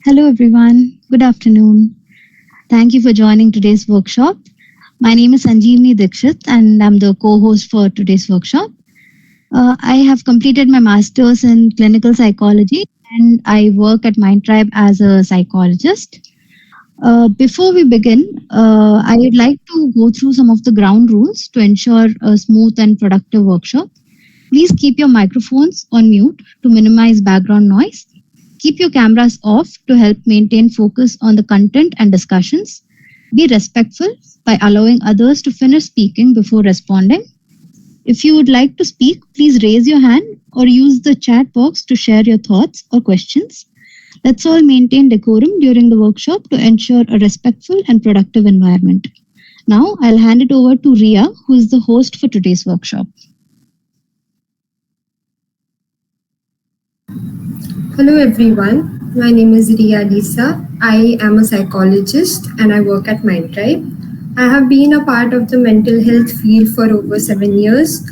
Hello, everyone. Good afternoon. Thank you for joining today's workshop. My name is Sanjeevni Dikshit, and I'm the co host for today's workshop. I have completed my master's in clinical psychology and I work at MindTribe as a psychologist. Before we begin, I would like to go through some of the ground rules to ensure a smooth and productive workshop. Please keep your microphones on mute to minimize background noise. Keep your cameras off to help maintain focus on the content and discussions. Be respectful by allowing others to finish speaking before responding. If you would like to speak, please raise your hand or use the chat box to share your thoughts or questions. Let's all maintain decorum during the workshop to ensure a respectful and productive environment. Now, I'll hand it over to Ria, who is the host for today's workshop. Hello everyone, my name is Ria Lisa. I am a psychologist and I work at MindTribe. I have been a part of the mental health field for over 7 years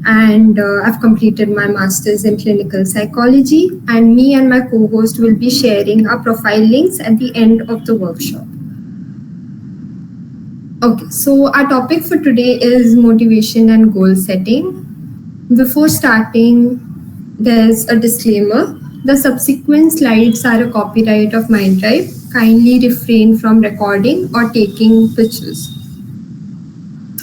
and I've completed my master's in clinical psychology, and me and my co-host will be sharing our profile links at the end of the workshop. Okay, so our topic for today is motivation and goal setting. Before starting, there's a disclaimer. The subsequent slides are a copyright of MindTribe. Kindly refrain from recording or taking pictures.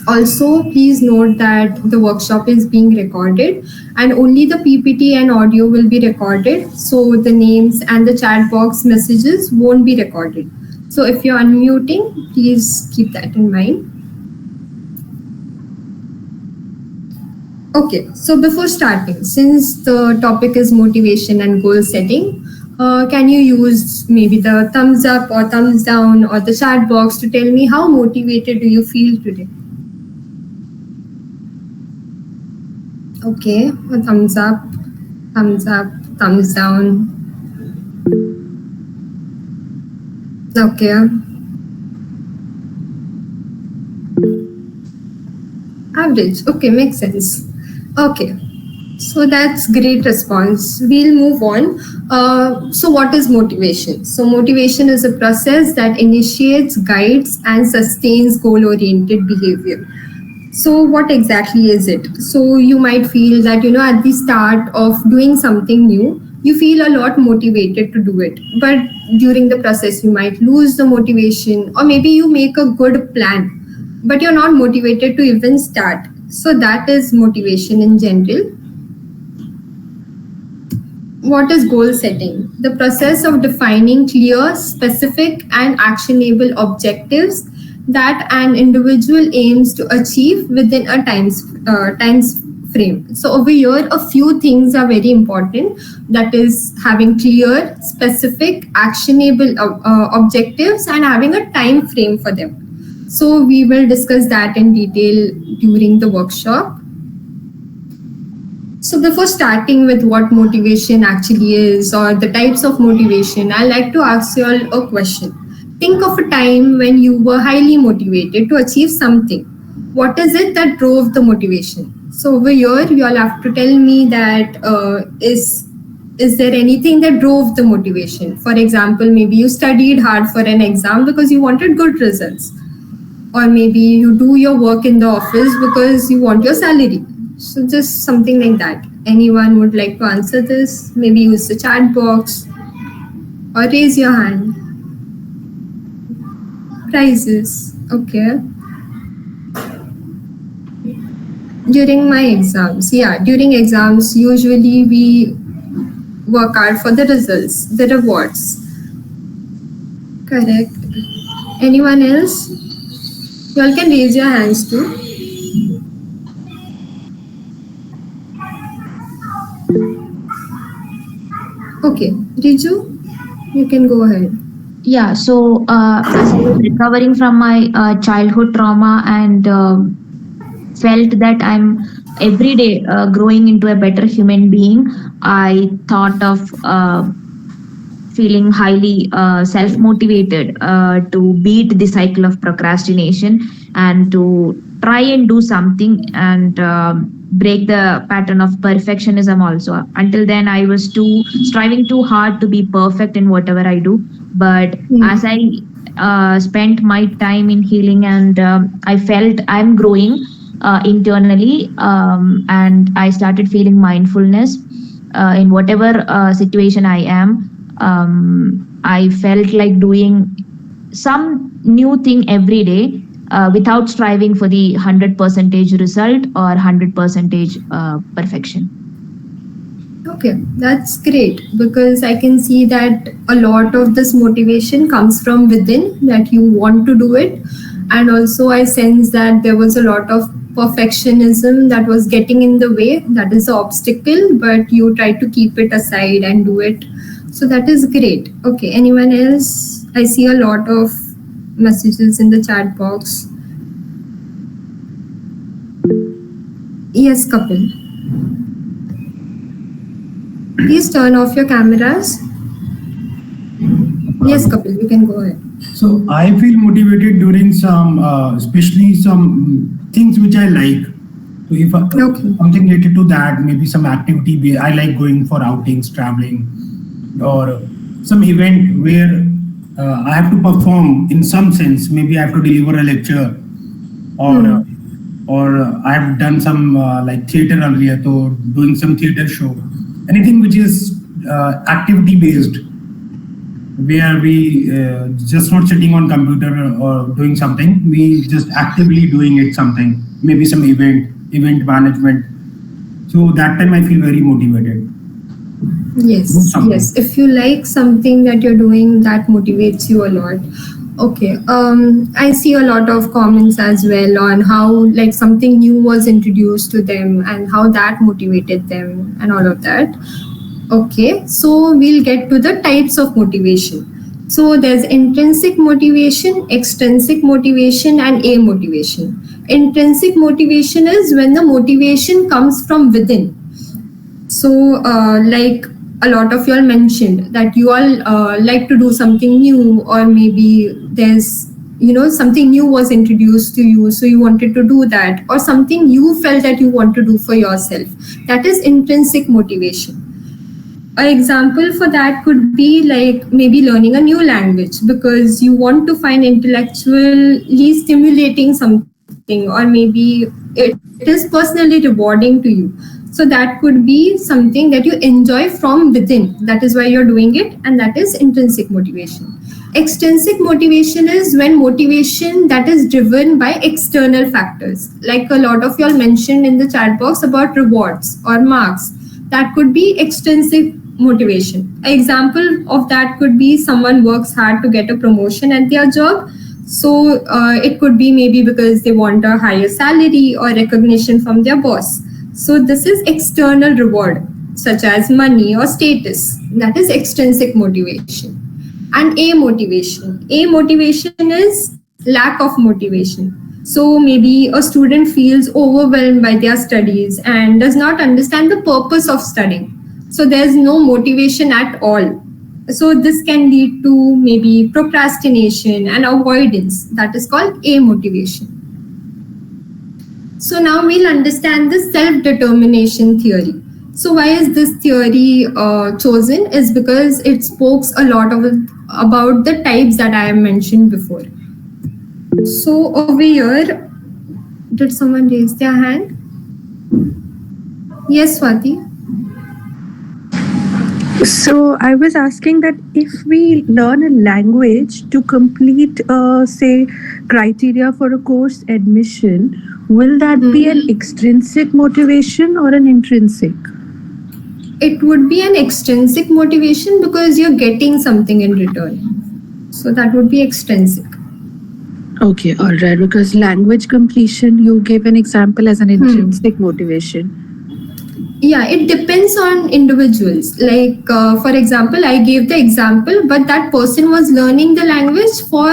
Also, please note that the workshop is being recorded and only the PPT and audio will be recorded. So the names and the chat box messages won't be recorded. So if you're unmuting, please keep that in mind. Okay, so before starting, since the topic is motivation and goal setting, can you use maybe the thumbs up or thumbs down or the chat box to tell me how motivated do you feel today? Okay, a thumbs up, thumbs down. Okay. Average, okay, makes sense. Okay, so that's great response. We'll move on. So what is motivation? So motivation is a process that initiates, guides, and sustains goal-oriented behavior. So what exactly is it? So you might feel that, at the start of doing something new, you feel a lot motivated to do it. But during the process, you might lose the motivation, or maybe you make a good plan, but you're not motivated to even start. So that is motivation in general. What is goal setting? The process of defining clear, specific, and actionable objectives that an individual aims to achieve within a time frame. So over here, a few things are very important. That is having clear, specific, actionable objectives and having a time frame for them. So we will discuss that in detail during the workshop. So before starting with what motivation actually is or the types of motivation, I'd like to ask you all a question. Think of a time when you were highly motivated to achieve something. What is it that drove the motivation? So over here, you all have to tell me that is there anything that drove the motivation? For example, maybe you studied hard for an exam because you wanted good results. Or maybe you do your work in the office because you want your salary. So just something like that. Anyone would like to answer this? Maybe use the chat box or raise your hand. Prizes, okay. During my exams, during exams, usually we work hard for the results, the rewards. Correct. Anyone else? You all can raise your hands too. Okay, Riju, you can go ahead. Yeah, so as I was recovering from my childhood trauma and felt that I'm every day growing into a better human being, I thought of feeling highly self-motivated to beat the cycle of procrastination and to try and do something and break the pattern of perfectionism also. Until then, I was striving too hard to be perfect in whatever I do. But as I spent my time in healing, and I felt I'm growing internally, and I started feeling mindfulness in whatever situation I am. I felt like doing some new thing every day without striving for the 100% result or 100% perfection. Okay, that's great, because I can see that a lot of this motivation comes from within, that you want to do it. And also, I sense that there was a lot of perfectionism that was getting in the way. That is the obstacle, but you try to keep it aside and do it. So that is great. Okay, anyone else? I see a lot of messages in the chat box. Yes, Kapil. Please turn off your cameras. Yes, Kapil, you can go ahead. So I feel motivated during some, especially some things which I like. So if something related to that, maybe some activity, I like going for outings, traveling, or some event where I have to perform in some sense. Maybe I have to deliver a lecture, or I have done some like theater earlier, so doing some theater show. Anything which is activity based, where we just not sitting on computer or doing something, we just actively doing it something, maybe some event management. So that time I feel very motivated. Yes, if you like something that you're doing, that motivates you a lot. Okay, I see a lot of comments as well on how like something new was introduced to them and how that motivated them and all of that. Okay, so we'll get to the types of motivation. So there's intrinsic motivation, extrinsic motivation, and a motivation. Intrinsic motivation is when the motivation comes from within. So like a lot of you all mentioned that you all like to do something new, or maybe there's something new was introduced to you, so you wanted to do that, or something you felt that you want to do for yourself. That is intrinsic motivation. An example for that could be like maybe learning a new language because you want to find intellectually stimulating something, or maybe it is personally rewarding to you. So that could be something that you enjoy from within. That is why you're doing it, and that is intrinsic motivation. Extrinsic motivation is when motivation that is driven by external factors. Like a lot of y'all mentioned in the chat box about rewards or marks. That could be extrinsic motivation. An example of that could be someone works hard to get a promotion at their job. So it could be maybe because they want a higher salary or recognition from their boss. So this is external reward, such as money or status. That is extrinsic motivation. And a motivation. A motivation is lack of motivation. So maybe a student feels overwhelmed by their studies and does not understand the purpose of studying. So there's no motivation at all. So this can lead to maybe procrastination and avoidance. That is called a motivation. So now we'll understand the self-determination theory. So why is this theory chosen? Is because it speaks a lot about the types that I have mentioned before. So over here, did someone raise their hand? Yes, Swati. So I was asking that if we learn a language to complete, say, criteria for a course admission, will that be an extrinsic motivation or an intrinsic? It would be an extrinsic motivation because you're getting something in return. So that would be extrinsic. Okay, all right. Because language completion, you gave an example as an intrinsic motivation. Yeah, it depends on individuals. Like, for example, I gave the example, but that person was learning the language for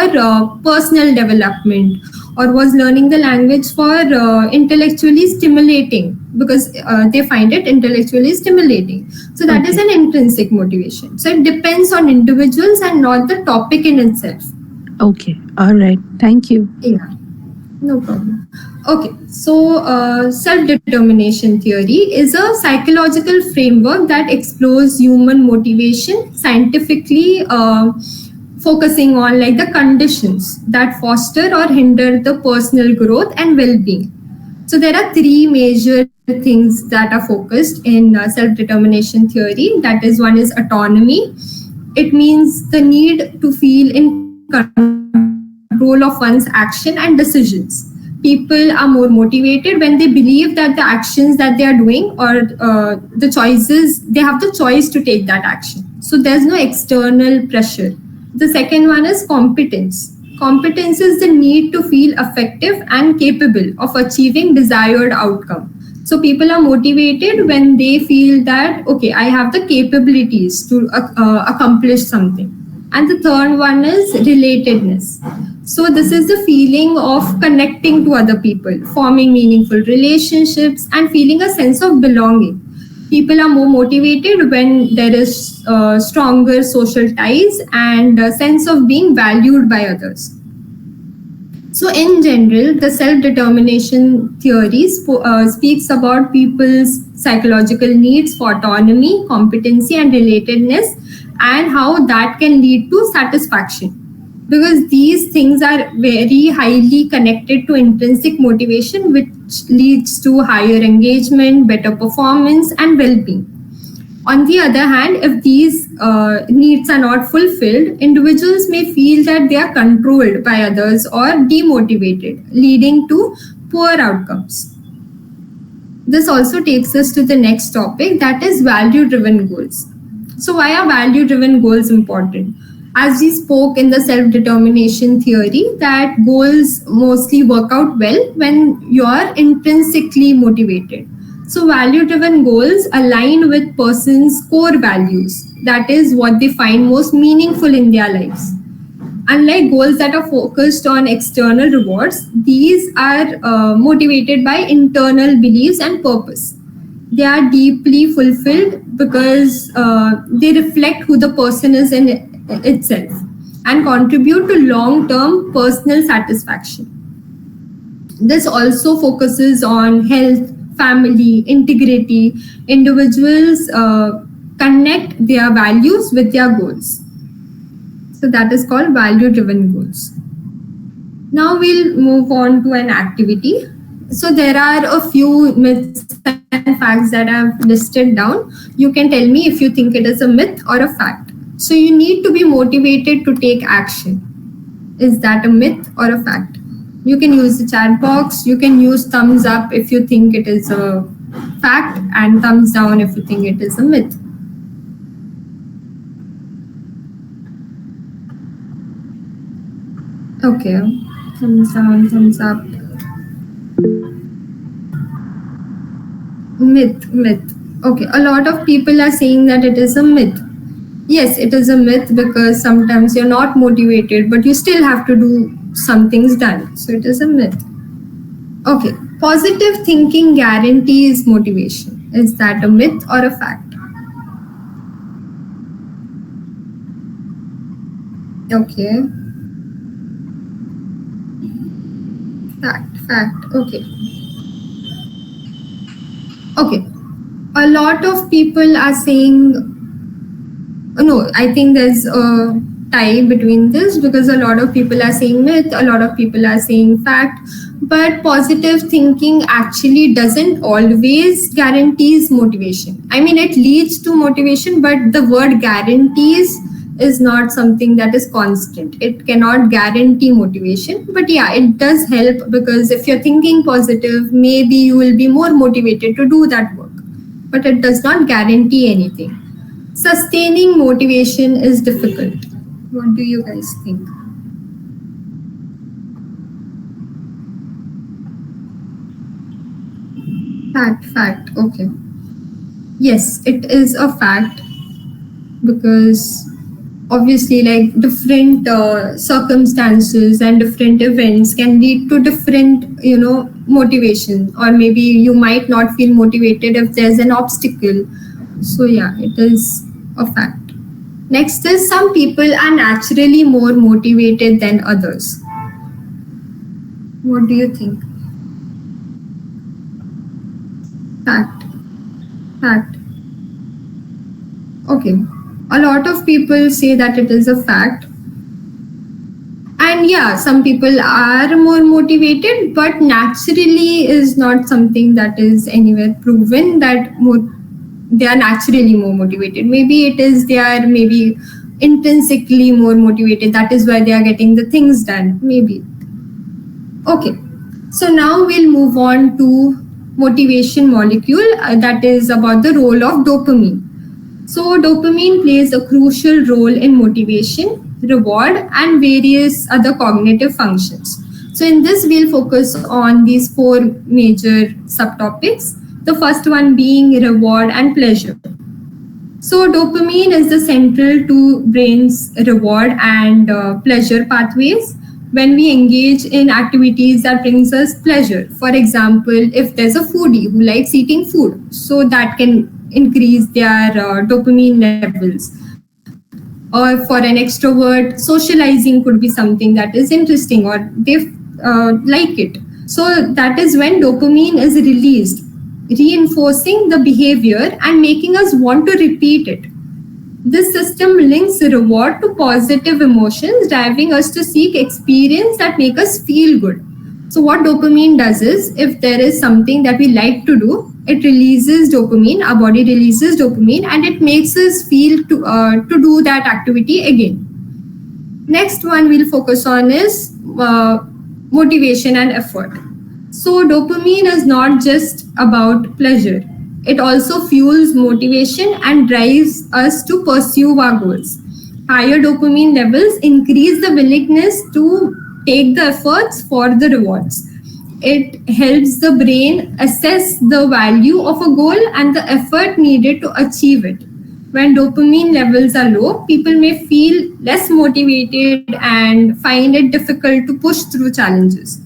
personal development, or was learning the language for intellectually stimulating, because they find it intellectually stimulating. So that is an intrinsic motivation. So it depends on individuals and not the topic in itself. Okay, all right. Thank you. Yeah, no problem. Okay, so self-determination theory is a psychological framework that explores human motivation scientifically, focusing on like the conditions that foster or hinder the personal growth and well-being. So there are three major things that are focused in self-determination theory. That is, one is autonomy. It means the need to feel in control of one's action and decisions. People are more motivated when they believe that the actions that they are doing, or the choices, they have the choice to take that action. So there's no external pressure. The second one is competence. Competence is the need to feel effective and capable of achieving desired outcome. So people are motivated when they feel that, okay, I have the capabilities to accomplish something. And the third one is relatedness. So this is the feeling of connecting to other people, forming meaningful relationships, and feeling a sense of belonging. People are more motivated when there is stronger social ties and a sense of being valued by others. So, in general, the self determination theory speaks about people's psychological needs for autonomy, competency, and relatedness, and how that can lead to satisfaction. Because these things are very highly connected to intrinsic motivation, which leads to higher engagement, better performance, and well being. On the other hand, if these needs are not fulfilled, individuals may feel that they are controlled by others or demotivated, leading to poor outcomes. This also takes us to the next topic, that is value driven goals. So, why are value driven goals important? As we spoke in the self determination theory, that goals mostly work out well when you are intrinsically motivated. So, value driven goals align with person's core values. That is what they find most meaningful in their lives. Unlike goals that are focused on external rewards, these are motivated by internal beliefs and purpose. They are deeply fulfilled because they reflect who the person is in itself and contribute to long term personal satisfaction. This also focuses on health, family, integrity. Individuals connect their values with their goals. So that is called value driven goals. Now we'll move on to an activity. So there are a few myths and facts that I've listed down. You can tell me if you think it is a myth or a fact. So you need to be motivated to take action. Is that a myth or a fact? You can use the chat box. You can use thumbs up if you think it is a fact, and thumbs down if you think it is a myth. Okay, thumbs down, thumbs up. Myth. Okay, a lot of people are saying that it is a myth. Yes, it is a myth because sometimes you're not motivated, but you still have to do some things done. So it is a myth. Okay, positive thinking guarantees motivation. Is that a myth or a fact? Okay. Fact. Okay. Okay. A lot of people are saying, no, I think there's a tie between this because a lot of people are saying myth, a lot of people are saying fact, but positive thinking actually doesn't always guarantees motivation. I mean, it leads to motivation, but the word guarantees is not something that is constant. It cannot guarantee motivation, but yeah, it does help because if you're thinking positive, maybe you will be more motivated to do that work, but it does not guarantee anything. Sustaining motivation is difficult. What do you guys think? Fact. Okay. Yes, it is a fact because obviously like different circumstances and different events can lead to different motivation, or maybe you might not feel motivated if there's an obstacle. So yeah, it is a fact. Next is, some people are naturally more motivated than others. What do you think? Fact. Fact. Okay. A lot of people say that it is a fact. And yeah, some people are more motivated, but naturally is not something that is anywhere proven that they are naturally more motivated. Maybe it is they are maybe intrinsically more motivated. That is why they are getting the things done. Maybe. Okay. So now we'll move on to motivation molecule, that is about the role of dopamine. So dopamine plays a crucial role in motivation, reward, and various other cognitive functions. So in this, we'll focus on these four major subtopics. The first one being reward and pleasure. So dopamine is the central to brain's reward and pleasure pathways. When we engage in activities that brings us pleasure, for example, if there's a foodie who likes eating food, so that can increase their dopamine levels. Or for an extrovert, socializing could be something that is interesting or they like it. So that is when dopamine is released, reinforcing the behavior and making us want to repeat it. This system links reward to positive emotions, driving us to seek experience that make us feel good. So what dopamine does is, if there is something that we like to do, it releases dopamine, our body releases dopamine, and it makes us feel to do that activity again. Next one we'll focus on is motivation and effort. So dopamine is not just about pleasure. It also fuels motivation and drives us to pursue our goals. Higher dopamine levels increase the willingness to take the efforts for the rewards. It helps the brain assess the value of a goal and the effort needed to achieve it. When dopamine levels are low, people may feel less motivated and find it difficult to push through challenges.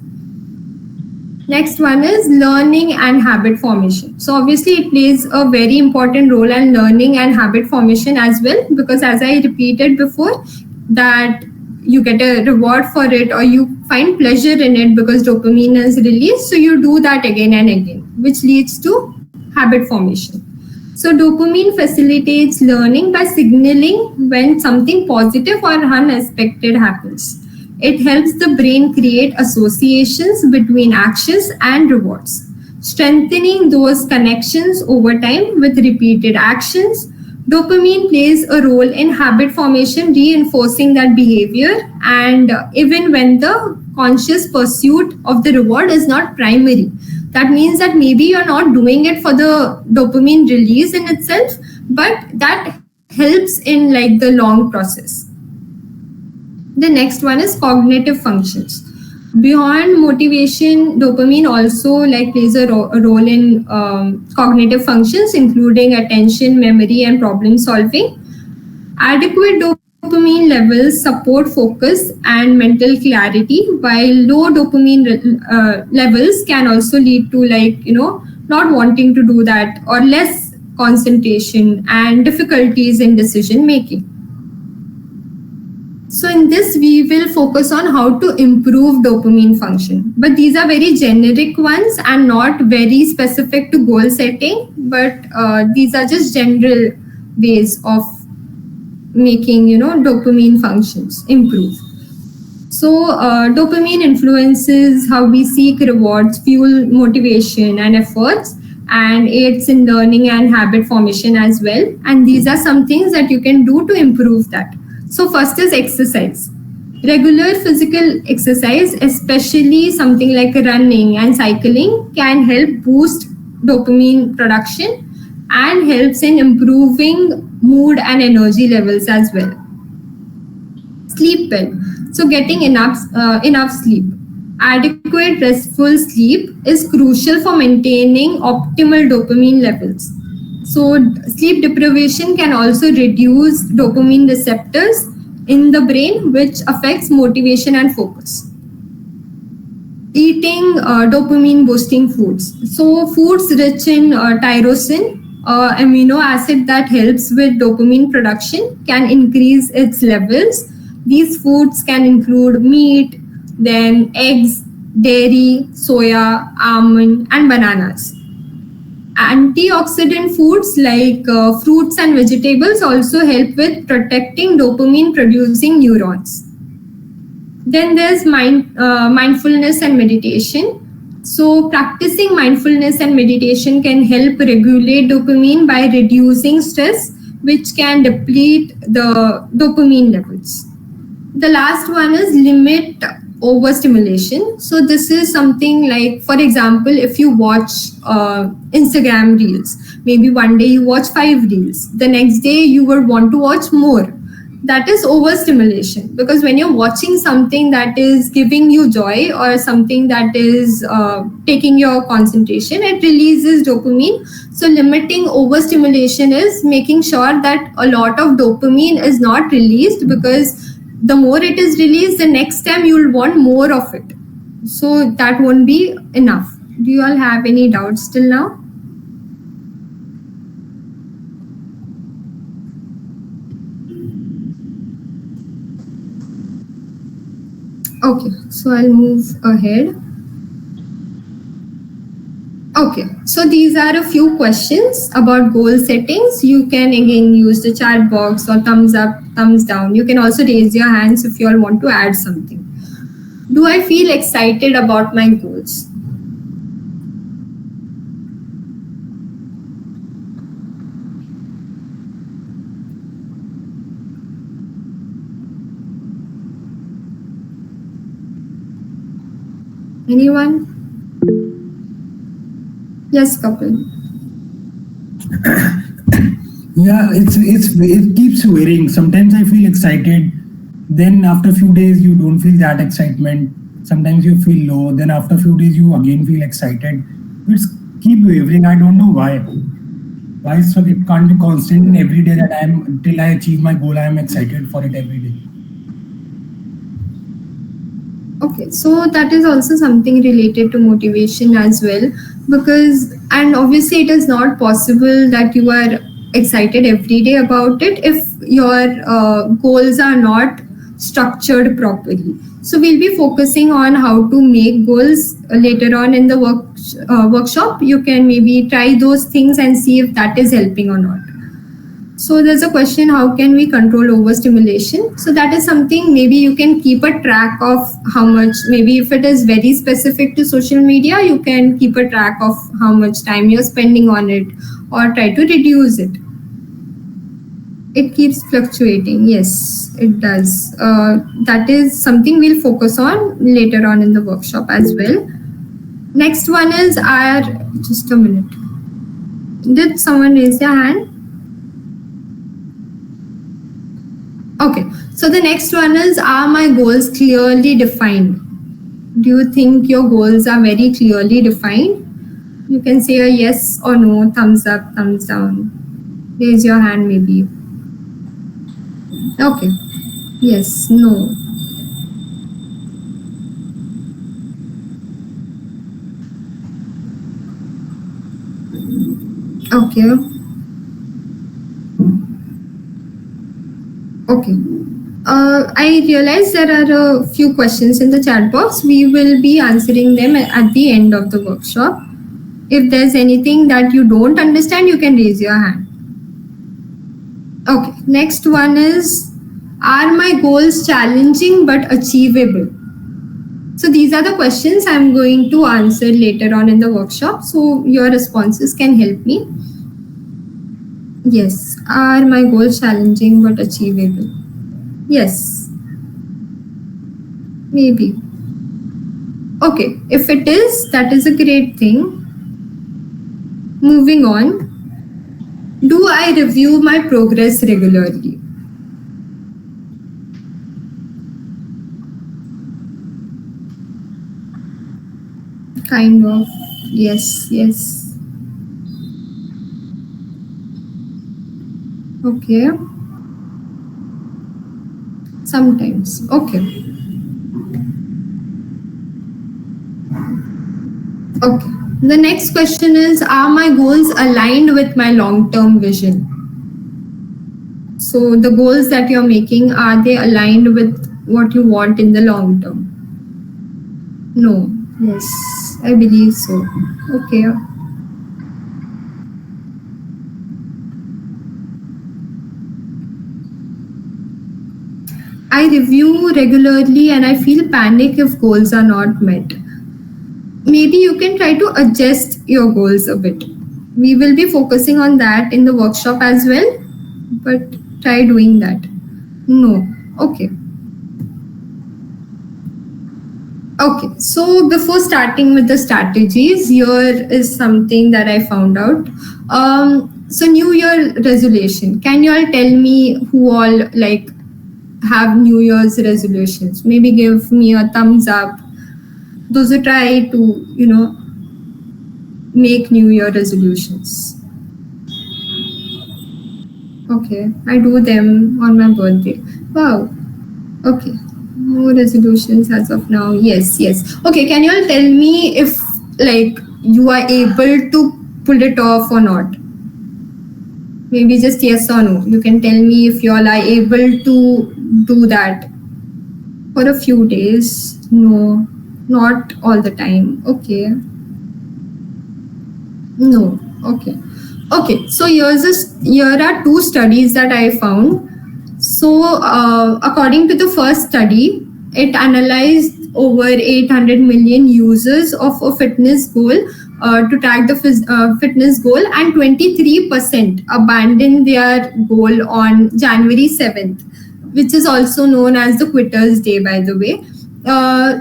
Next one is learning and habit formation. So obviously it plays a very important role in learning and habit formation as well, because as I repeated before, that you get a reward for it or you find pleasure in it because dopamine is released. So you do that again and again, which leads to habit formation. So dopamine facilitates learning by signaling when something positive or unexpected happens. It helps the brain create associations between actions and rewards, strengthening those connections over time with repeated actions. Dopamine plays a role in habit formation, reinforcing that behavior, and even when the conscious pursuit of the reward is not primary. That means that maybe you're not doing it for the dopamine release in itself, but that helps in like the long process. The next one is cognitive functions. Beyond motivation, dopamine also like plays a role in cognitive functions, including attention, memory, and problem solving. Adequate dopamine levels support focus and mental clarity, while low dopamine levels can also lead to not wanting to do that or less concentration and difficulties in decision making. So in this, we will focus on how to improve dopamine function. But these are very generic ones and not very specific to goal setting. But these are just general ways of making, dopamine functions improve. So dopamine influences how we seek rewards, fuel motivation and efforts, and aids in learning and habit formation as well. And these are some things that you can do to improve that. So first is exercise. Regular physical exercise, especially something like running and cycling, can help boost dopamine production and helps in improving mood and energy levels as well. Sleep well. So getting enough sleep. Adequate restful sleep is crucial for maintaining optimal dopamine levels. So sleep deprivation can also reduce dopamine receptors in the brain, which affects motivation and focus. Eating dopamine boosting foods. So foods rich in tyrosine, amino acid that helps with dopamine production, can increase its levels. These foods can include meat, then eggs, dairy, soya, almond, and bananas. Antioxidant foods like fruits and vegetables also help with protecting dopamine producing neurons. Then there's mindfulness and meditation. So practicing mindfulness and meditation can help regulate dopamine by reducing stress, which can deplete the dopamine levels. The last one is limit overstimulation. So this is something like, for example, if you watch Instagram reels, maybe one day you watch 5 reels, the next day you would want to watch more. That is overstimulation, because when you're watching something that is giving you joy or something that is taking your concentration, it releases dopamine. So limiting overstimulation is making sure that a lot of dopamine is not released, because the more it is released, the next time you'll want more of it. So that won't be enough. Do you all have any doubts till now? Okay, so I'll move ahead. Okay, so these are a few questions about goal settings. You can again use the chat box or thumbs up, thumbs down. You can also raise your hands if you all want to add something. Do I feel excited about my goals? Anyone? Yes, Kapil. Yeah, it keeps varying. Sometimes I feel excited, then after a few days you don't feel that excitement. Sometimes you feel low, then after a few days you again feel excited. It's keep wavering. I don't know why. Why so it can't be constant every day that until I achieve my goal, I am excited for it every day. Okay, so that is also something related to motivation as well, because, and obviously it is not possible that you are excited every day about it if your goals are not structured properly. So we'll be focusing on how to make goals later on in the workshop. You can maybe try those things and see if that is helping or not. So there's a question, how can we control overstimulation? So that is something maybe you can keep a track of how much, maybe if it is very specific to social media, you can keep a track of how much time you're spending on it or try to reduce it. It keeps fluctuating. Yes, it does. That is something we'll focus on later on in the workshop as well. Next one is just a minute. Did someone raise their hand? Okay, so the next one is, are my goals clearly defined? Do you think your goals are very clearly defined? You can say a yes or no, thumbs up, thumbs down. Raise your hand maybe. Okay, yes, no. Okay. Okay. I realize there are a few questions in the chat box. We will be answering them at the end of the workshop. If there's anything that you don't understand, you can raise your hand. Okay, next one is, are my goals challenging but achievable? So these are the questions I'm going to answer later on in the workshop. So your responses can help me. Yes, are my goals challenging but achievable? Yes, maybe. Okay, if it is, that is a great thing. Moving on. Do I review my progress regularly? Kind of. Yes, yes. Okay. Sometimes. Okay. Okay. The next question is, are my goals aligned with my long-term vision? So the goals that you're making, are they aligned with what you want in the long term? No. Yes, I believe so. Okay. I review regularly and I feel panic if goals are not met. Maybe you can try to adjust your goals a bit. We will be focusing on that in the workshop as well, but try doing that. No. Okay. Okay, so before starting with the strategies, here is something that I found out. So New Year resolution. Can you all tell me who all like have New Year's resolutions? Maybe give me a thumbs up. Those who try to, make New Year resolutions. Okay, I do them on my birthday. Wow. Okay. No resolutions as of now. Yes. Okay, can you all tell me if like you are able to pull it off or not? Maybe just yes or no. You can tell me if you all are able to do that for a few days. No, not all the time. Okay. No. Okay, so here are two studies that I found. So, according to the first study, it analyzed over 800 million users of a fitness goal to track the fitness goal, and 23% abandoned their goal on January 7th, which is also known as the Quitter's Day, by the way.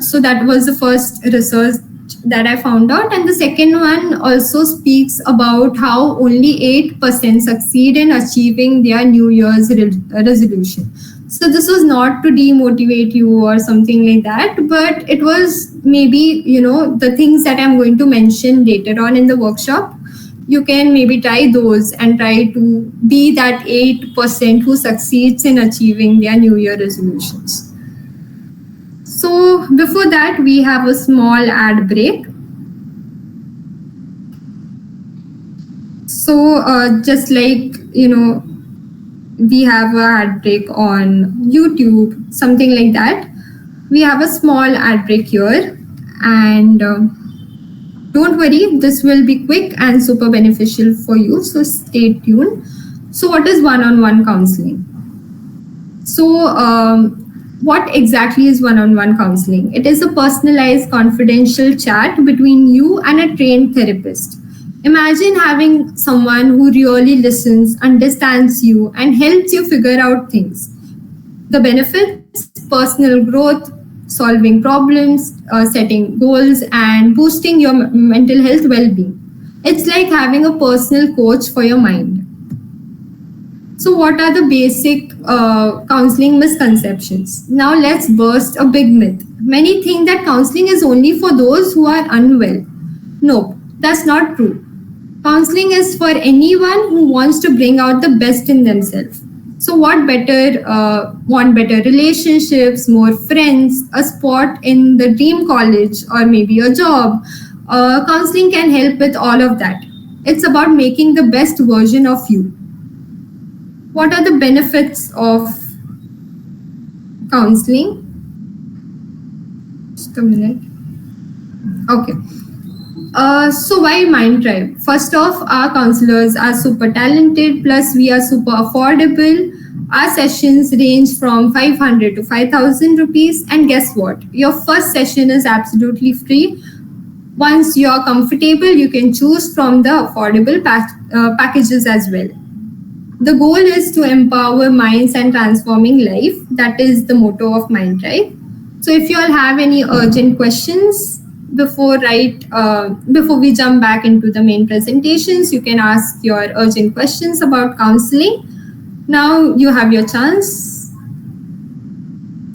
So that was the first research that I found out. And the second one also speaks about how only 8% succeed in achieving their New Year's resolution. So this was not to demotivate you or something like that, but it was maybe, the things that I'm going to mention later on in the workshop. You can maybe try those and try to be that 8% who succeeds in achieving their New Year resolutions. So before that, we have a small ad break. So just like, we have a ad break on YouTube, something like that. We have a small ad break here, and don't worry, this will be quick and super beneficial for you. So stay tuned. So what is one-on-one counseling? So what exactly is one-on-one counseling? It is a personalized, confidential chat between you and a trained therapist. Imagine having someone who really listens, understands you, and helps you figure out things. The benefits: personal growth, solving problems, setting goals, and boosting your mental health well-being. It's like having a personal coach for your mind. So what are the basic counseling misconceptions? Now let's burst a big myth. Many think that counseling is only for those who are unwell. No, that's not true. Counseling is for anyone who wants to bring out the best in themselves. So want better relationships, more friends, a spot in the dream college, or maybe a job. Counseling can help with all of that. It's about making the best version of you. What are the benefits of counseling? Just a minute. Okay. So why MindTribe? First off, our counselors are super talented, plus we are super affordable. Our sessions range from 500 to 5,000 rupees. And guess what? Your first session is absolutely free. Once you're comfortable, you can choose from the affordable packages as well. The goal is to empower minds and transforming life. That is the motto of MindTribe. So if you all have any urgent questions before we jump back into the main presentations, you can ask your urgent questions about counseling. Now you have your chance.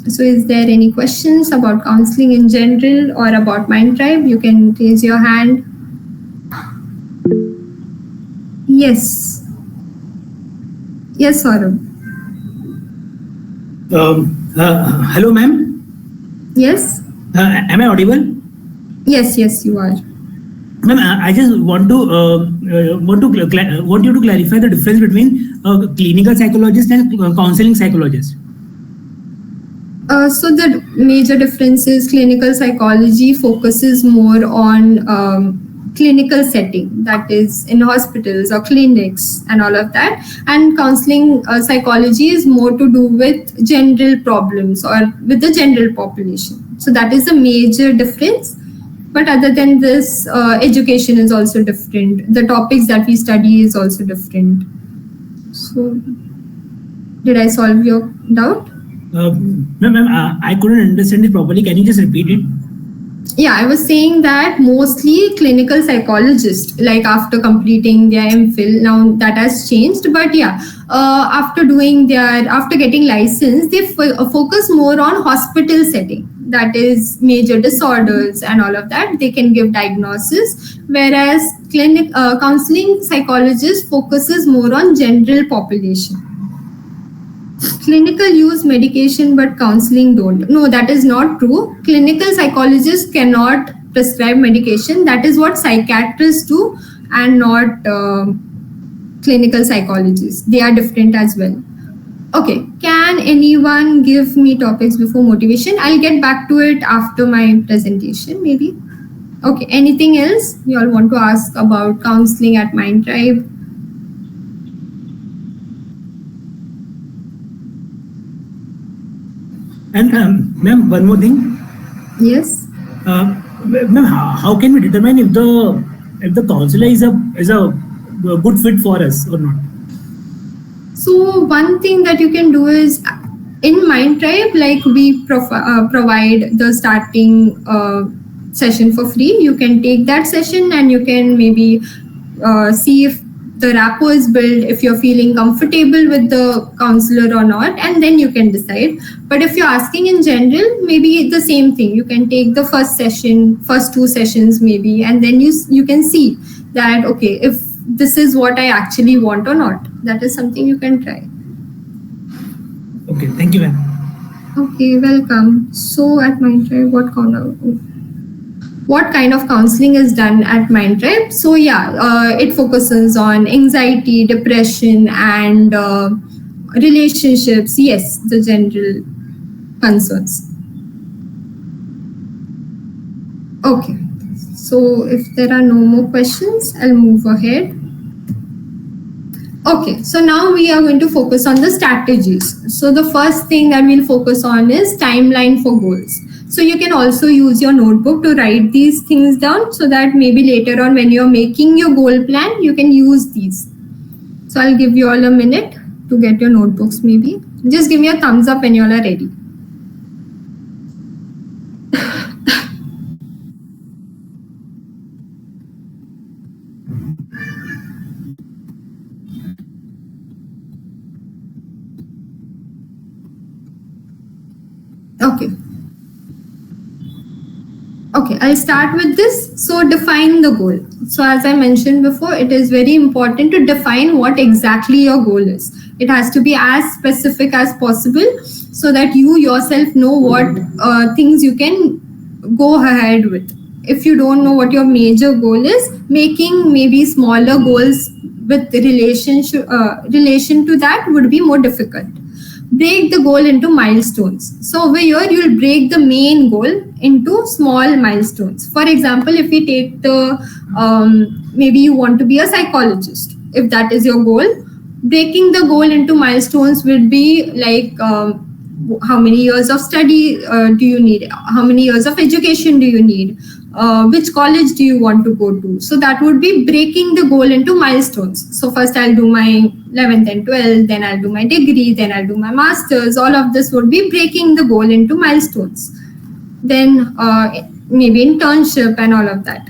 So is there any questions about counseling in general or about MindTribe? You can raise your hand. Yes. Yes, Saurabh. Hello, ma'am. Yes. Am I audible? Yes, you are. Ma'am, I just want you to clarify the difference between clinical psychologist and counseling psychologist. So the major difference is clinical psychology focuses more on clinical setting, that is in hospitals or clinics and all of that. And counseling psychology is more to do with general problems or with the general population. So that is a major difference. But other than this, education is also different. The topics that we study is also different. So, did I solve your doubt? Ma'am, I couldn't understand it properly. Can you just repeat it? Yeah, I was saying that mostly clinical psychologists, like after completing their MPhil, now that has changed. But yeah, after getting license, they focus more on hospital setting. That is major disorders and all of that. They can give diagnosis, whereas counseling psychologist focuses more on general population. Clinical use medication, but counseling don't. No, that is not true. Clinical psychologists cannot prescribe medication. That is what psychiatrists do, and not clinical psychologists. They are different as well. Okay, can anyone give me topics before motivation? I'll get back to it after my presentation, maybe. Okay, anything else you all want to ask about counseling at MindTribe? And ma'am, one more thing. Yes. Ma'am, how can we determine if the counselor is a good fit for us or not? So one thing that you can do is in MindTribe, like we provide the starting session for free. You can take that session and you can maybe see if the rapport is built, if you're feeling comfortable with the counselor or not, and then you can decide. But if you're asking in general, maybe the same thing. You can take the first 2 sessions maybe, and then you can see that, okay, if this is what I actually want or not. That is something you can try. Okay, thank you, ma'am. Okay, welcome. So at MindTribe, what kind of counseling is done at MindTribe? So yeah, it focuses on anxiety, depression, and relationships. Yes, the general concerns. Okay, so if there are no more questions, I'll move ahead. Okay, so now we are going to focus on the strategies. So the first thing that we'll focus on is timeline for goals. So you can also use your notebook to write these things down so that maybe later on when you're making your goal plan, you can use these. So I'll give you all a minute to get your notebooks maybe. Just give me a thumbs up when you all are ready. Okay. Okay, I'll start with this. So define the goal. So as I mentioned before, it is very important to define what exactly your goal is. It has to be as specific as possible so that you yourself know what things you can go ahead with. If you don't know what your major goal is, making maybe smaller goals with relation to that would be more difficult. Break the goal into milestones. So over here, you'll break the main goal into small milestones. For example, if we take the, maybe you want to be a psychologist. If that is your goal, breaking the goal into milestones would be like, how many years of study do you need? How many years of education do you need? Which college do you want to go to? So that would be breaking the goal into milestones. So first I'll do my 11th and 12th, then I'll do my degree, then I'll do my master's. All of this would be breaking the goal into milestones. Then maybe internship and all of that.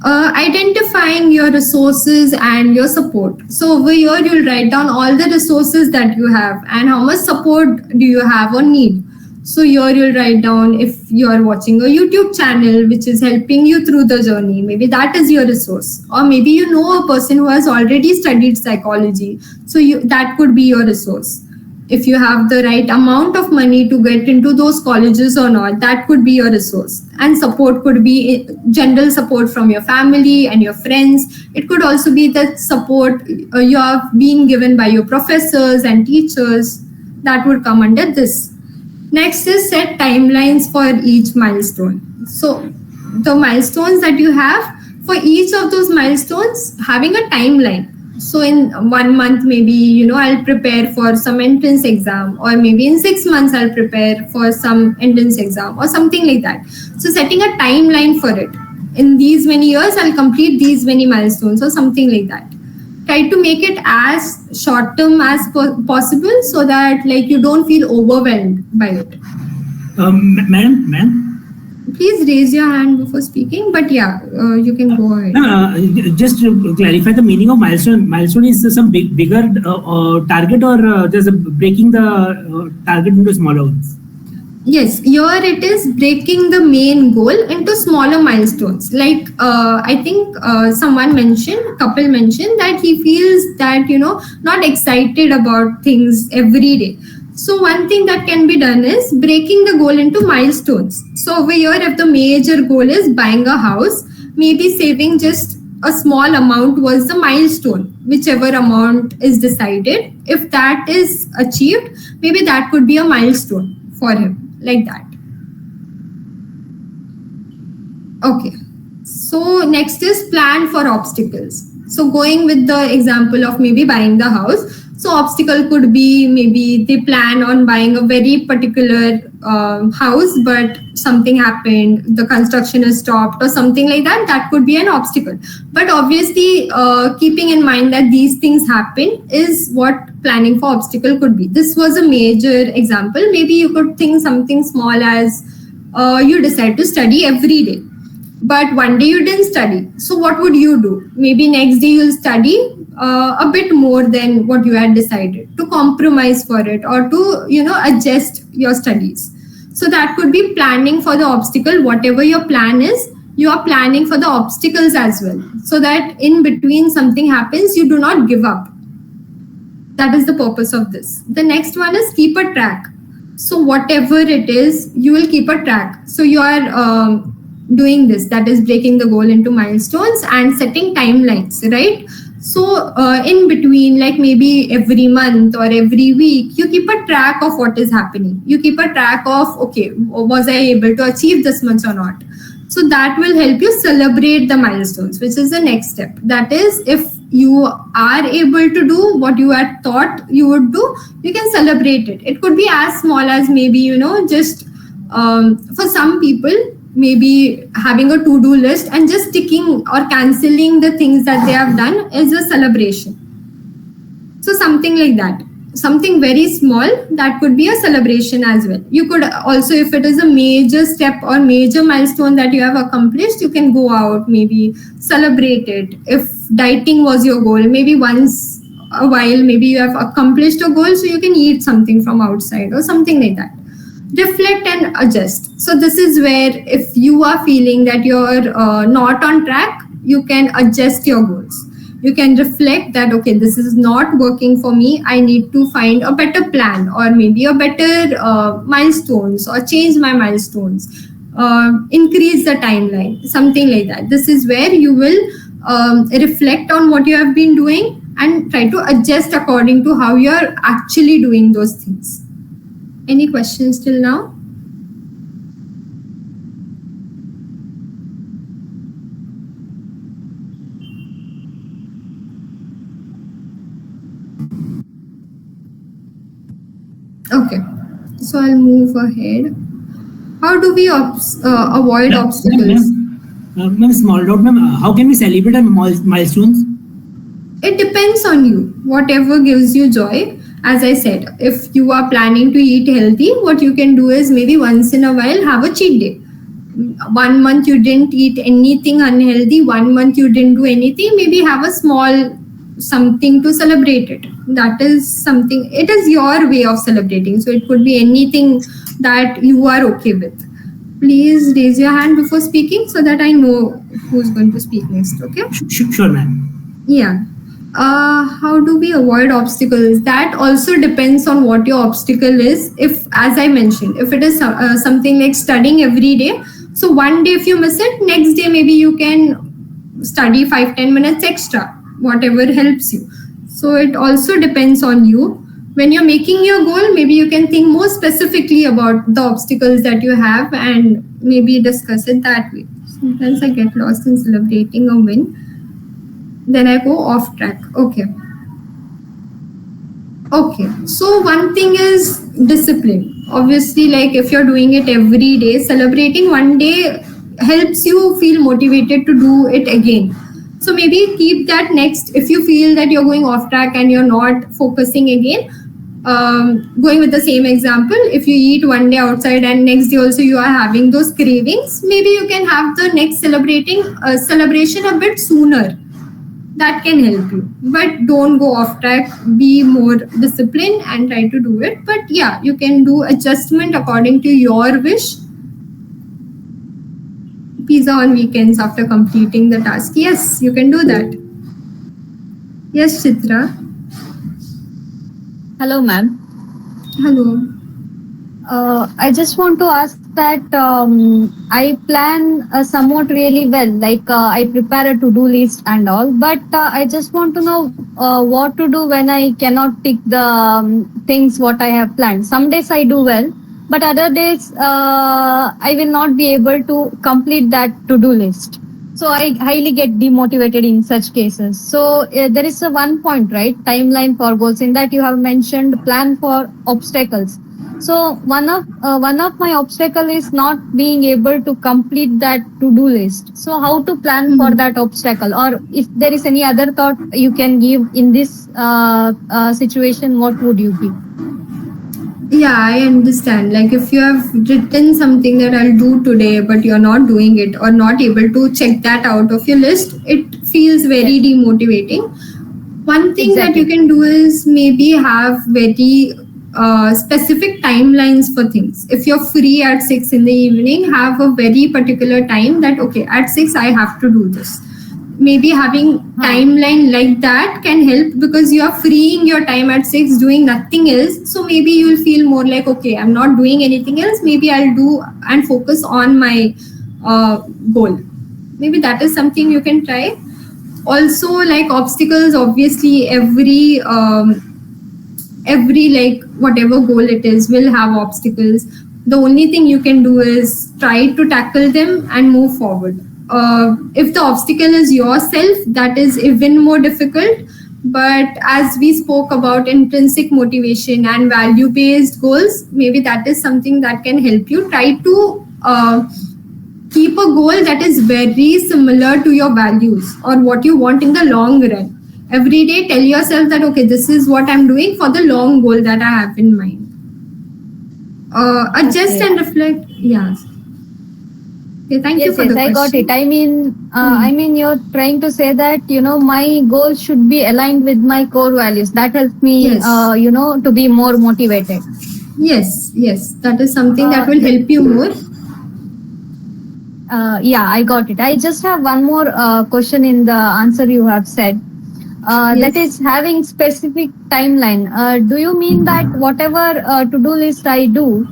Identifying your resources and your support. So over here, you'll write down all the resources that you have and how much support do you have or need. So here you'll write down if you're watching a YouTube channel which is helping you through the journey, maybe that is your resource. Or maybe you know a person who has already studied psychology. So that could be your resource. If you have the right amount of money to get into those colleges or not, that could be your resource. And support could be general support from your family and your friends. It could also be the support you are being given by your professors and teachers. That would come under this. Next is set timelines for each milestone. So the milestones that you have, For each of those milestones, having a timeline. So in 1 month, maybe, I'll prepare for some entrance exam, or maybe in 6 months, I'll prepare for some entrance exam or something like that. So setting a timeline for it. In these many years, I'll complete these many milestones or something like that. Try to make it as short term as possible, so that like you don't feel overwhelmed by it. Ma'am. Please raise your hand before speaking, but yeah, you can go ahead. Just to clarify the meaning of milestone. Milestone is some bigger target, or just breaking the target into smaller ones? Yes, here it is breaking the main goal into smaller milestones. Like I think couple mentioned that he feels that, not excited about things every day. So one thing that can be done is breaking the goal into milestones. So over here, if the major goal is buying a house, maybe saving just a small amount was the milestone, whichever amount is decided. If that is achieved, maybe that could be a milestone for him, like that. Okay. So next is plan for obstacles. So going with the example of maybe buying the house, so obstacle could be maybe they plan on buying a very particular house, but something happened, the construction is stopped or something like that. That could be an obstacle. But obviously, keeping in mind that these things happen is what planning for obstacle could be. This was a major example. Maybe you could think something small as you decide to study every day. But one day you didn't study. So what would you do? Maybe next day you'll study a bit more than what you had decided, to compromise for it, or to, adjust your studies. So that could be planning for the obstacle. Whatever your plan is, you are planning for the obstacles as well. So that in between something happens, you do not give up. That is the purpose of this. The next one is keep a track. So whatever it is, you will keep a track. So you are doing this, that is breaking the goal into milestones and setting timelines, right? So in between, like maybe every month or every week, you keep a track of what is happening. You keep a track of, okay, was I able to achieve this much or not? So that will help you celebrate the milestones, which is the next step. That is, if you are able to do what you had thought you would do, you can celebrate it. It could be as small as maybe, just for some people, maybe having a to-do list and just ticking or canceling the things that they have done is a celebration. So something like that, something very small, that could be a celebration as well. You could also, if it is a major step or major milestone that you have accomplished, you can go out, maybe celebrate it. If dieting was your goal, maybe once a while, maybe you have accomplished a goal, so you can eat something from outside or something like that. Reflect and adjust. So this is where if you are feeling that you're not on track, you can adjust your goals. You can reflect that, okay, this is not working for me. I need to find a better plan, or maybe a better milestones, or change my milestones, increase the timeline, something like that. This is where you will reflect on what you have been doing and try to adjust according to how you're actually doing those things. Any questions till now? Okay, so I'll move ahead. How do we avoid obstacles? Ma'am, small doubt, ma'am. How can we celebrate our milestones? It depends on you. Whatever gives you joy. As I said, if you are planning to eat healthy, what you can do is maybe once in a while have a cheat day. 1 month you didn't eat anything unhealthy, 1 month you didn't do anything, maybe have a small something to celebrate it. That is something, it is your way of celebrating. So it could be anything that you are okay with. Please raise your hand before speaking so that I know who's going to speak next, okay? Sure, ma'am. Yeah. How do we avoid obstacles? That also depends on what your obstacle is. If, as I mentioned, if it is something like studying every day, so one day if you miss it, next day maybe you can study 5-10 minutes extra, whatever helps you. So it also depends on you. When you're making your goal, maybe you can think more specifically about the obstacles that you have and maybe discuss it that way. So Sometimes I get lost in celebrating a win. Then I go off track. Okay. Okay. So one thing is discipline. Obviously, like if you're doing it every day, celebrating one day helps you feel motivated to do it again. So maybe keep that next. If you feel that you're going off track and you're not focusing again, going with the same example, if you eat one day outside and next day also you are having those cravings, maybe you can have the next celebration a bit sooner. That can help you, but don't go off track. Be more disciplined and try to do it. But yeah, you can do adjustment according to your wish. Pizza on weekends after completing the task. Yes, you can do that. Yes, Chitra. Hello, ma'am. Hello. I just want to ask that I plan somewhat really well, like I prepare a to-do list and all, but I just want to know what to do when I cannot tick the things what I have planned. Some days I do well, but other days I will not be able to complete that to-do list. So I highly get demotivated in such cases. So there is a one point, right? Timeline for goals. In that you have mentioned plan for obstacles. So one of my obstacle is not being able to complete that to-do list. So how to plan for that obstacle, or if there is any other thought you can give in this situation, what would you give? Yeah, I understand. Like if you have written something that I'll do today, but you're not doing it or not able to check that out of your list, it feels very demotivating. One thing that you can do is maybe have very specific timelines for things. If you're free at 6 in the evening, have a very particular time that, okay, at 6 I have to do this. Maybe having timeline like that can help, because you are freeing your time at 6 doing nothing else. So maybe you'll feel more like, okay, I'm not doing anything else. Maybe I'll do and focus on my goal. Maybe that is something you can try. Also, like obstacles, obviously every like whatever goal it is will have obstacles. The only thing you can do is try to tackle them and move forward. If the obstacle is yourself, that is even more difficult. But as we spoke about intrinsic motivation and value based goals, maybe that is something that can help you. Try to keep a goal that is very similar to your values or what you want in the long run. Every day tell yourself that, okay, this is what I'm doing for the long goal that I have in mind. Adjust and reflect. Yes. Okay, thank you for the question. I got it. I mean, you're trying to say that, my goals should be aligned with my core values. That helps me, to be more motivated. Yes, that is something that will help you more. Yeah, I got it. I just have one more question in the answer you have said. That is having specific timeline. Do you mean that whatever to-do list I do,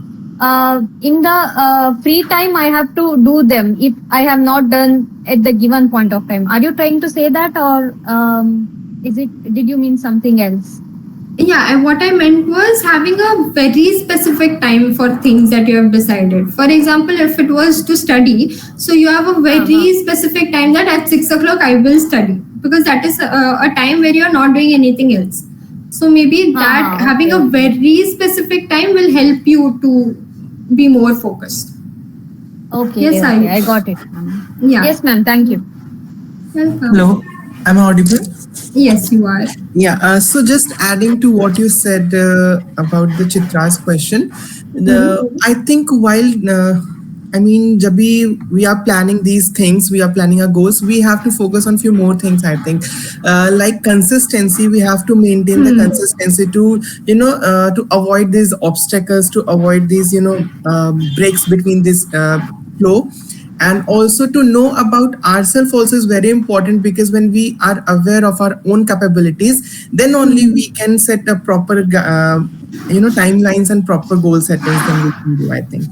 in the free time I have to do them if I have not done at the given point of time? Are you trying to say that, or did you mean something else? Yeah, and what I meant was having a very specific time for things that you have decided. For example, if it was to study, so you have a very specific time that at 6 o'clock I will study, because that is a time where you're not doing anything else. So maybe that having a very specific time will help you to be more focused. Okay, yes, I got it. Yeah. Yes, ma'am. Thank you. Welcome. Hello, am I audible? Yes, you are. Yeah, so just adding to what you said about the Chitra's question, I think while जब भी we are planning these things, we are planning our goals, we have to focus on few more things. I think like consistency, we have to maintain the consistency to to avoid these obstacles, to avoid these breaks between this flow. And also to know about ourselves also is very important, because when we are aware of our own capabilities, then only we can set a proper timelines and proper goal settings. Then we can do, I think.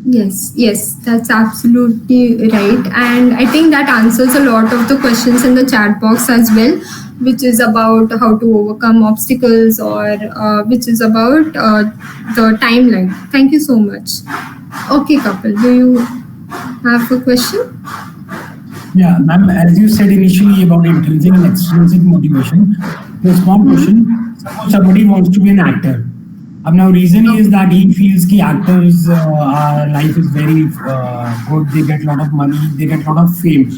Yes, that's absolutely right. And I think that answers a lot of the questions in the chat box as well, which is about how to overcome obstacles, or which is about the timeline. Thank you so much. Okay, Kapil, do you have a question? Yeah, ma'am, as you said initially about intrinsic and extrinsic motivation, the small question, suppose somebody wants to be an actor. Now, reason is that he feels that actors, life is very good, they get a lot of money, they get a lot of fame,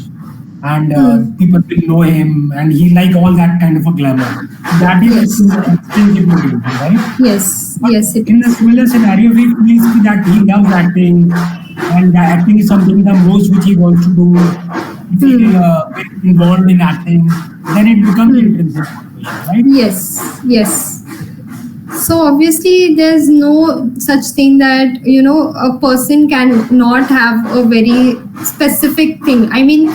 and people will know him, and he like all that kind of a glamour. That is Yes. extrinsic motivation, right? Yes. But Yes, it in a is. similar scenario, if he feels that he loves acting and the acting is something the most which he wants to do, if he very involved in acting, then it becomes intrinsic motivation, right? Yes. Yes. So obviously there's no such thing that a person can not have a very specific thing. I mean,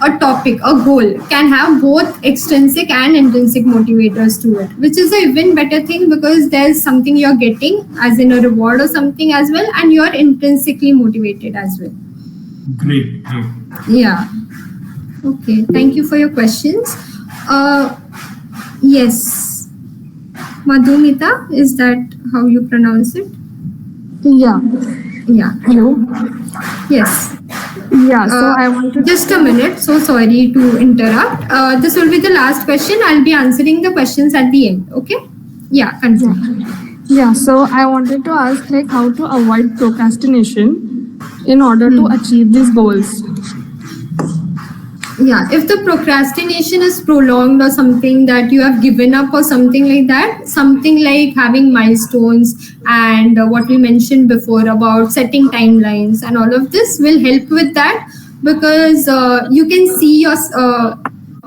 a topic, a goal can have both extrinsic and intrinsic motivators to it, which is a even better thing because there's something you're getting as in a reward or something as well, and you're intrinsically motivated as well. Great, great. Yeah. Okay, thank you for your questions. Yes, Madhumita, is that how you pronounce it? Yeah. Yeah. Hello. Yes. Yeah. So I wanted. Just a minute. So sorry to interrupt. This will be the last question. I'll be answering the questions at the end. Okay? Yeah, continue. Yeah. So I wanted to ask like how to avoid procrastination in order to achieve these goals. Yeah, if the procrastination is prolonged or something that you have given up or something like that, something like having milestones and what we mentioned before about setting timelines and all of this will help with that because you can see your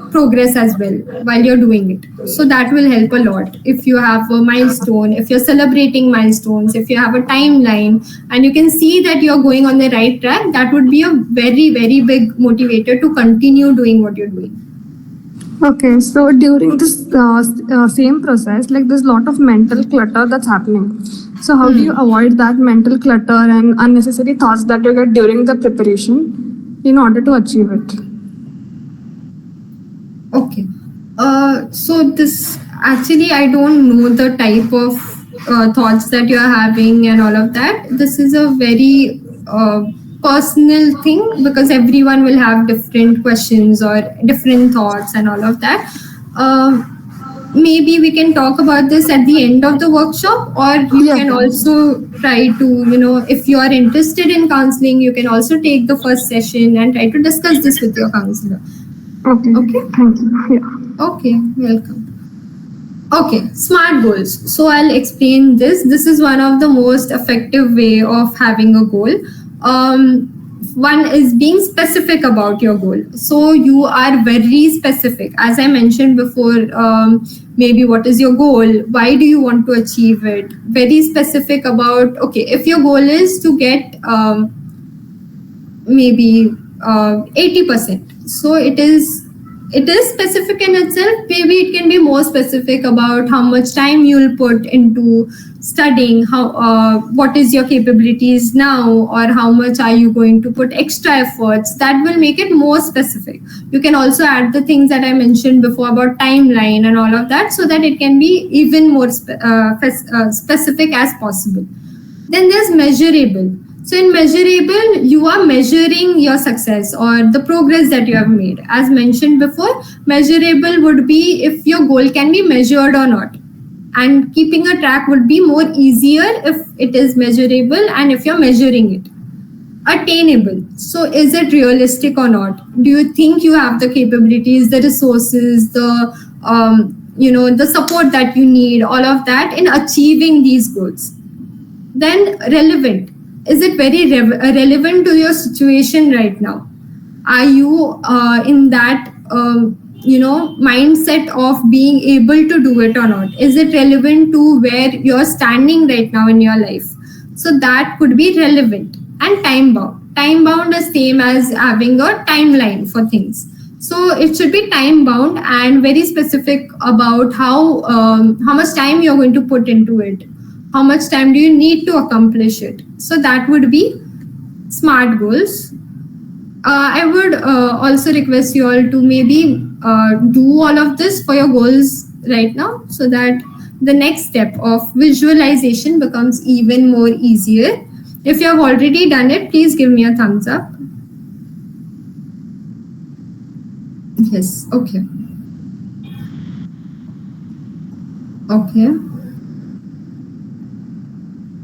progress as well while you're doing it. So that will help a lot. If you have a milestone, if you're celebrating milestones, if you have a timeline and you can see that you're going on the right track, that would be a very, very big motivator to continue doing what you're doing. Okay. So during this same process, like there's a lot of mental clutter that's happening. So how do you avoid that mental clutter and unnecessary thoughts that you get during the preparation in order to achieve it? Okay. So this actually, I don't know the type of thoughts that you're having and all of that. This is a very personal thing because everyone will have different questions or different thoughts and all of that. Maybe we can talk about this at the end of the workshop, or you can also try to, if you are interested in counseling, you can also take the first session and try to discuss this with your counselor. Okay. Okay. Thank you. Yeah. Okay, welcome. Okay, smart goals. So I'll explain this. This is one of the most effective way of having a goal. One is being specific about your goal. So you are very specific. As I mentioned before, maybe what is your goal? Why do you want to achieve it? Very specific about, okay, if your goal is to get maybe 80%. So it is specific in itself. Maybe it can be more specific about how much time you'll put into studying, how what is your capabilities now, or how much are you going to put extra efforts. That will make it more specific. You can also add the things that I mentioned before about timeline and all of that so that it can be even more specific as possible. Then there's measurable. So in measurable, you are measuring your success or the progress that you have made. As mentioned before, measurable would be if your goal can be measured or not. And keeping a track would be more easier if it is measurable and if you're measuring it. Attainable. So is it realistic or not? Do you think you have the capabilities, the resources, the the support that you need, all of that in achieving these goals? Then relevant. Is it very relevant to your situation right now? Are you in that mindset of being able to do it or not? Is it relevant to where you're standing right now in your life? So that could be relevant. And time bound. Time bound is same as having a timeline for things. So it should be time bound and very specific about how much time you're going to put into it. How much time do you need to accomplish it? So that would be smart goals. I would also request you all to maybe do all of this for your goals right now so that the next step of visualization becomes even more easier If you have already done it, please give me a thumbs up. Yes, okay. Okay.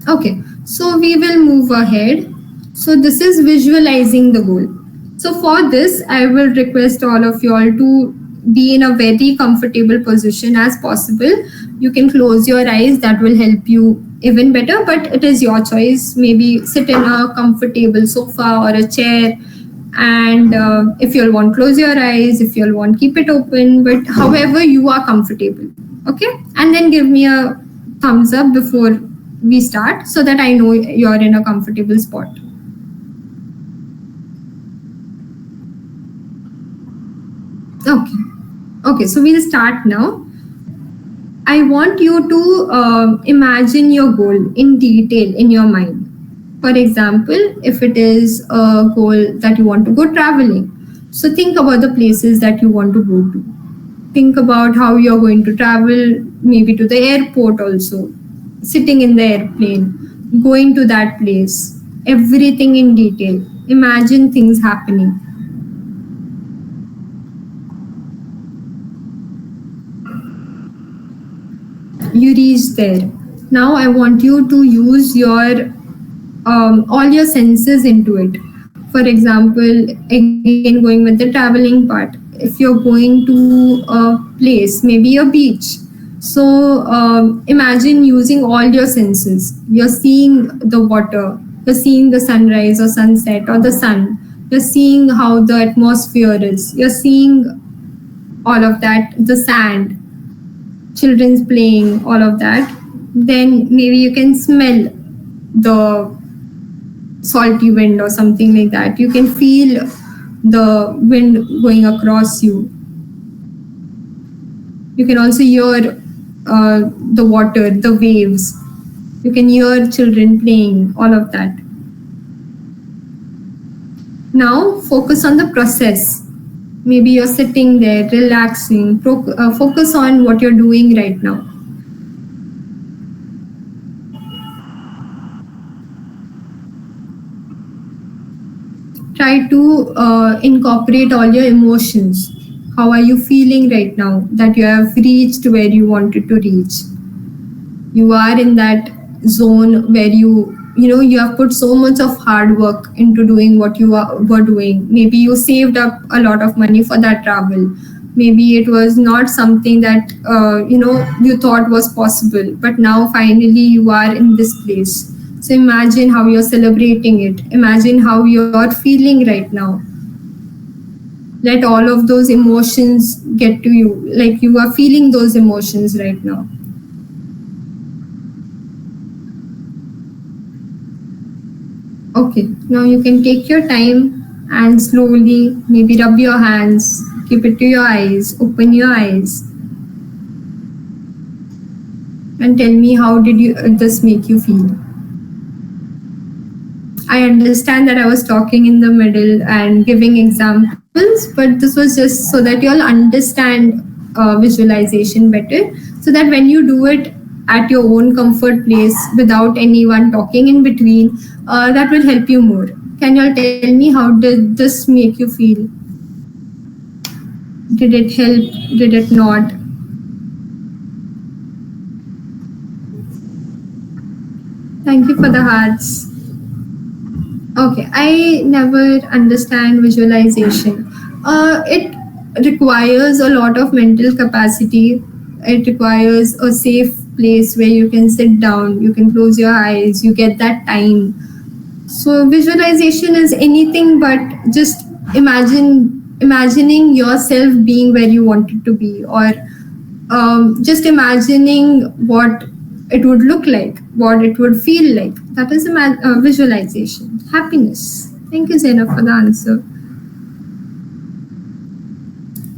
Okay, so we will move ahead. So this is visualizing the goal. So for this, I will request all of you all to be in a very comfortable position as possible. You can close your eyes, that will help you even better, but it is your choice. Maybe sit in a comfortable sofa or a chair, and if you'll want, close your eyes. If you'll want, keep it open, but however you are comfortable. Okay, and then give me a thumbs up before we start so that I know you're in a comfortable spot. Okay, so we'll start now. I want you to imagine your goal in detail in your mind. For example, if it is a goal that you want to go traveling, so think about the places that you want to go to. Think about how you're going to travel, maybe to the airport also, sitting in the airplane, going to that place, everything in detail. Imagine things happening. You reach there. Now I want you to use your all your senses into it. For example, again going with the traveling part, if you're going to a place, maybe a beach, so imagine using all your senses. You're seeing the water, you're seeing the sunrise or sunset or the sun, you're seeing how the atmosphere is, you're seeing all of that, the sand, children's playing, all of that. Then maybe you can smell the salty wind or something like that. You can feel the wind going across you. You can also hear the water, the waves. You can hear children playing, all of that. Now focus on the process. Maybe you're sitting there, relaxing. Focus on what you're doing right now. Try to incorporate all your emotions. How are you feeling right now that you have reached where you wanted to reach? You are in that zone where you have put so much of hard work into doing what you were doing. Maybe you saved up a lot of money for that travel. Maybe it was not something that you thought was possible, but now finally you are in this place. So imagine how you're celebrating it. Imagine how you're feeling right now. Let all of those emotions get to you, like you are feeling those emotions right now. Okay, now you can take your time and slowly maybe rub your hands, keep it to your eyes, open your eyes, and tell me how did this make you feel. I understand that I was talking in the middle and giving examples, but this was just so that you'll understand visualization better, so that when you do it at your own comfort place without anyone talking in between, that will help you more. Can you all tell me how did this make you feel? Did it help? Did it not? Thank you for the hearts. Okay, I never understand visualization. It requires a lot of mental capacity. It requires a safe place where you can sit down, you can close your eyes, you get that time. So visualization is anything but just imagining yourself being where you wanted to be, or just imagining what it would look like, what it would feel like. That is visualization. Happiness. Thank you, Zainab, for the answer.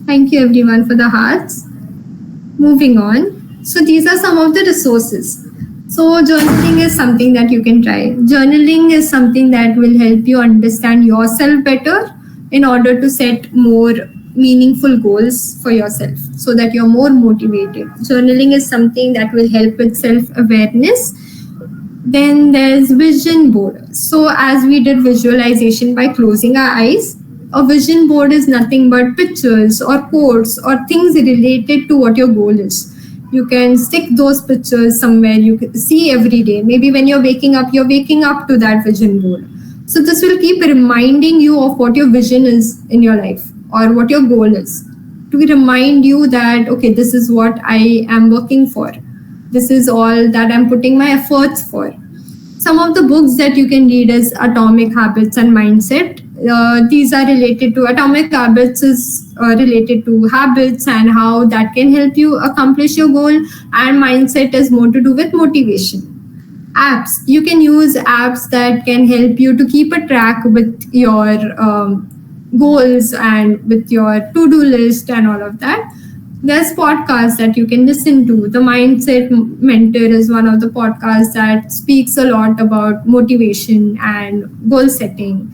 Thank you, everyone, for the hearts. Moving on. So these are some of the resources. So journaling is something that you can try. Journaling is something that will help you understand yourself better in order to set more meaningful goals for yourself so that you're more motivated. Journaling is something that will help with self-awareness. Then there's vision board. So as we did visualization by closing our eyes, a vision board is nothing but pictures or quotes or things related to what your goal is. You can stick those pictures somewhere you can see every day. Maybe when you're waking up to that vision board. So this will keep reminding you of what your vision is in your life or what your goal is. To remind you that, okay, this is what I am working for. This is all that I'm putting my efforts for. Some of the books that you can read is Atomic Habits and Mindset. These are related to Atomic Habits is related to habits and how that can help you accomplish your goal, and Mindset is more to do with motivation. Apps, you can use apps that can help you to keep a track with your goals and with your to-do list and all of that. There's podcasts that you can listen to. The Mindset Mentor is one of the podcasts that speaks a lot about motivation and goal setting.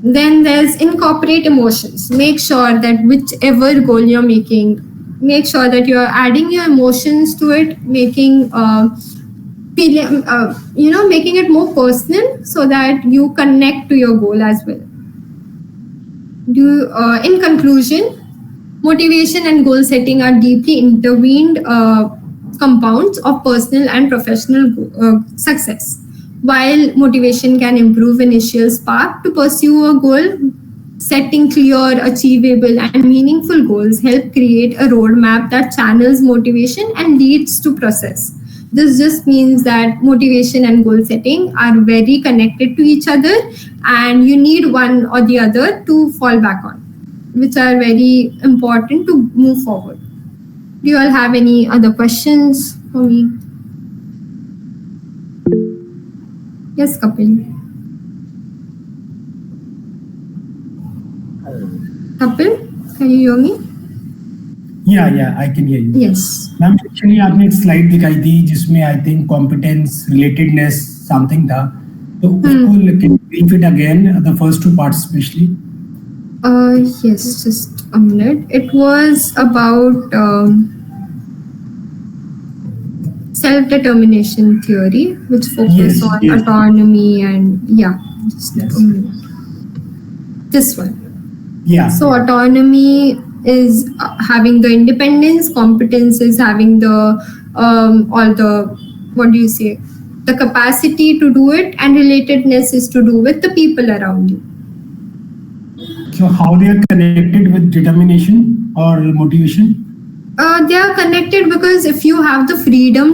Then there's incorporate emotions. Make sure that whichever goal you're making, make sure that you're adding your emotions to it, making making it more personal so that you connect to your goal as well. In conclusion, motivation and goal setting are deeply intertwined compounds of personal and professional success. While motivation can improve initial spark to pursue a goal, setting clear, achievable, and meaningful goals help create a roadmap that channels motivation and leads to process. This just means that motivation and goal setting are very connected to each other, and you need one or the other to fall back on, which are very important to move forward. Do you all have any other questions for me? Yes, Kapil. Kapil, can you hear me? Yeah, I can hear you. Yes. Ma'am actually आपने एक slide दिखाई थी जिसमें I think competence relatedness something था, तो उसको can you brief it again, the first two parts especially? Yes, just a minute. It was about self-determination theory, which focus on autonomy and just a minute. This one. Yeah. So autonomy is having the independence, competence is having the all the, what do you say, the capacity to do it, and relatedness is to do with the people around you. So how they are connected with determination or motivation? They are connected because if you have the freedom